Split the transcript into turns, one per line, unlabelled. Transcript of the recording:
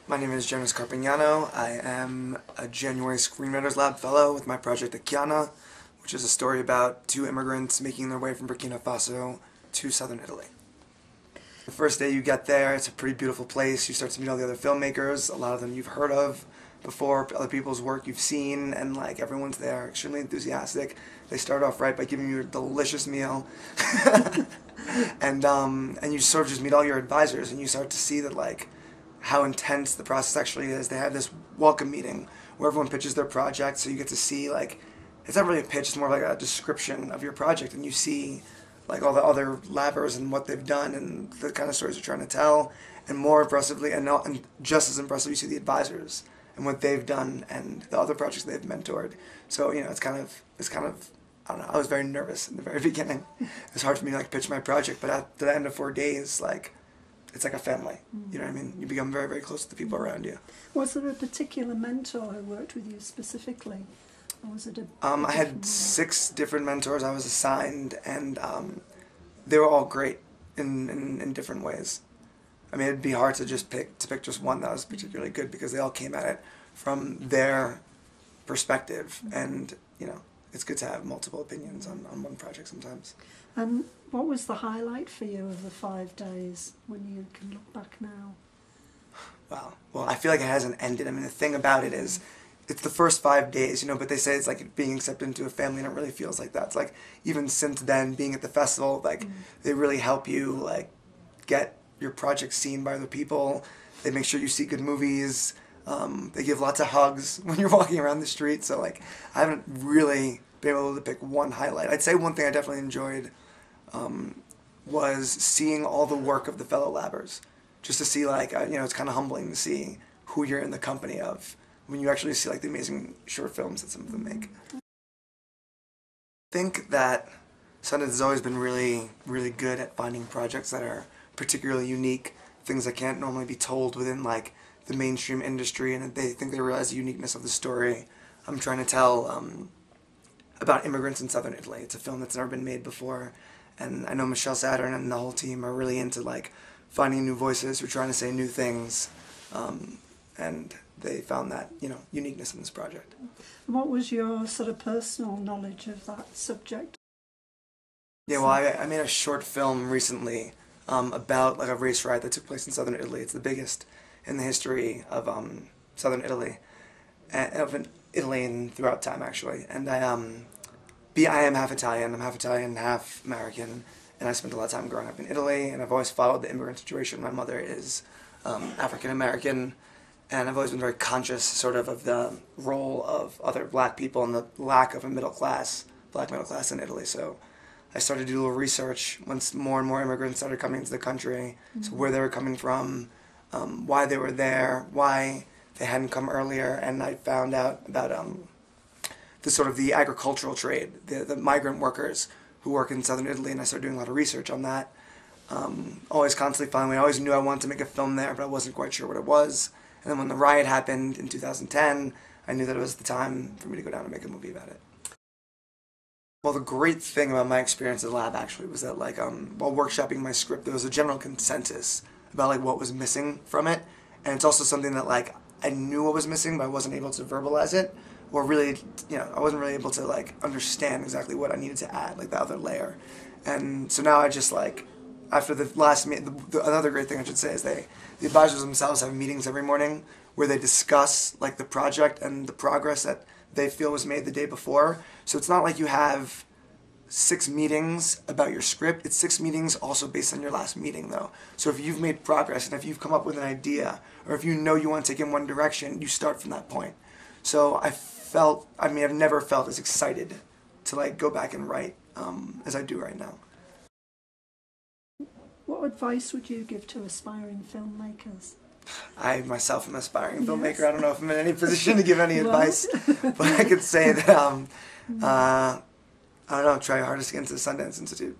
My name is Jonas Carpignano. I am a January Screenwriters Lab Fellow with my project A Chjana, which is a story about two immigrants making their way from Burkina Faso to southern Italy. The first day you get there, it's a pretty beautiful place. You start to meet all the other filmmakers, a lot of them you've heard of before, other people's work you've seen, and like everyone's there, extremely enthusiastic. They start off right by giving you a delicious meal. and you sort of just meet all your advisors, and you start to see that like how intense the process actually is. They have this welcome meeting where everyone pitches their project, so you get to see like, it's not really a pitch, it's more like a description of your project, and you see like all the other labbers and what they've done and the kind of stories they're trying to tell. And more impressively, and just as impressive, you see the advisors and what they've done and the other projects they've mentored. So, you know, it's kind of, I don't know, I was very nervous in the very beginning. It's hard for me to like pitch my project, but at the end of 4 days, like, it's like a family. You know what I mean? You become very, very close to the people around you.
Was there a particular mentor who worked with you specifically? Or was it
I had 6 different mentors I was assigned, and they were all great in different ways. I mean, it'd be hard to just pick just one that was particularly good, because they all came at it from their perspective, and you know, it's good to have multiple opinions on one project sometimes.
And what was the highlight for you of the 5 days when you can look back now?
Wow. Well, I feel like it hasn't ended. I mean, the thing about it is, it's the first 5 days, you know, but they say it's like being accepted into a family, and it really feels like that. It's like, even since then, being at the festival, like, they really help you, like, get your project seen by other people. They make sure you see good movies. They give lots of hugs when you're walking around the street. So, like, I haven't really been able to pick one highlight. I'd say one thing I definitely enjoyed was seeing all the work of the fellow labbers. Just to see, like, you know, it's kind of humbling to see who you're in the company of when you actually see, like, the amazing short films that some of them make. I think that Sundance has always been really, really good at finding projects that are particularly unique, things that can't normally be told within, like, the mainstream industry, and they think they realize the uniqueness of the story I'm trying to tell about immigrants in southern Italy. It's a film that's never been made before, and I know Michelle Saturn and the whole team are really into, like, finding new voices who are trying to say new things, and they found that, you know, uniqueness in this project.
What was your sort of personal knowledge of that subject?
Yeah, well, I made a short film recently about like a race riot that took place in southern Italy. It's the biggest in the history of southern Italy, and throughout time actually. And I am half Italian. I'm half Italian, half American, and I spent a lot of time growing up in Italy. And I've always followed the immigrant situation. My mother is African American, and I've always been very conscious, sort of the role of other black people and the lack of a black middle class in Italy. So I started to do a little research once more and more immigrants started coming into the country, so where they were coming from, why they were there, why they hadn't come earlier, and I found out about the agricultural trade, the migrant workers who work in southern Italy, and I started doing a lot of research on that. Always constantly following. I always knew I wanted to make a film there, but I wasn't quite sure what it was. And then when the riot happened in 2010, I knew that it was the time for me to go down and make a movie about it. Well, the great thing about my experience at the lab actually was that, like, while workshopping my script, there was a general consensus about, like, what was missing from it. And it's also something that, like, I knew what was missing, but I wasn't able to verbalize it. Or really, you know, I wasn't really able to, like, understand exactly what I needed to add, like, the other layer. And so now I just, like, after the last another great thing I should say is the advisors themselves have meetings every morning where they discuss, like, the project and the progress that they feel was made the day before. So it's not like you have 6 meetings about your script. It's 6 meetings also based on your last meeting, though. So if you've made progress and if you've come up with an idea, or if you know you want to take in one direction, you start from that point. So I've never felt as excited to, like, go back and write as I do right now.
What advice would you give to aspiring filmmakers?
I myself am an aspiring filmmaker. I don't know if I'm in any position to give any advice, but I could say that, I don't know, try your hardest to get into the Sundance Institute.